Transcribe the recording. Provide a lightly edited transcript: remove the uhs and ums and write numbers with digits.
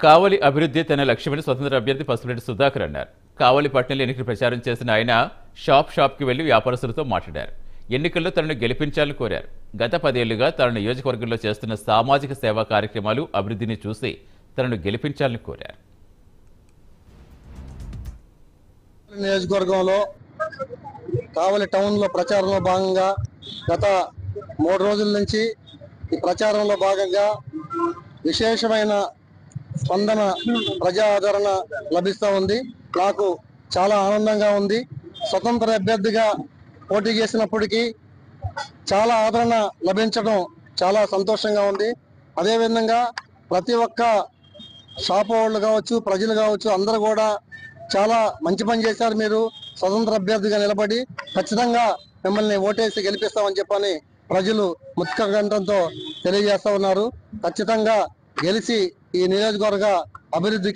కావలి అభివృద్ధి తన లక్ష్యమని స్వతంత్ర అభ్యర్థి పసుపులేటి సుధాకర్ అన్నారు. కావలి పట్టణంలో ఎన్నికల ప్రచారం చేసిన ఆయన షాప్కి వెళ్లి వ్యాపారస్తులతో మాట్లాడారు. ఎన్నికల్లో తనను గెలిపించాలని కోరారు. గత 10 ఏళ్లుగా తన నియోజకవర్గంలో చేస్తున్న సామాజిక సేవా కార్యక్రమాలు, అభివృద్ధిని చూసి తనను గెలిపించాలని కోరారు. నియోజకవర్గంలో కావలి టౌన్లో ప్రచారంలో భాగంగా గత 3 రోజుల నుంచి ఈ ప్రచారంలో భాగంగా విశేషమైన స్పందన, ప్రజా ఆదరణ లభిస్తూ ఉంది. నాకు చాలా ఆనందంగా ఉంది. స్వతంత్ర అభ్యర్థిగా పోటీ చేసినప్పటికీ చాలా ఆదరణ లభించడం చాలా సంతోషంగా ఉంది. అదేవిధంగా ప్రతి ఒక్క షాప్ వాళ్ళు కావచ్చు, ప్రజలు కావచ్చు, అందరూ కూడా చాలా మంచి పని చేశారు. మీరు స్వతంత్ర అభ్యర్థిగా నిలబడి ఖచ్చితంగా మిమ్మల్ని ఓటేసి గెలిపిస్తామని చెప్పని ప్రజలు ముత్కంఠంతో తెలియజేస్తా ఉన్నారు. ఖచ్చితంగా గెలిచి ఈ నియోజకవర్గ అభివృద్ధి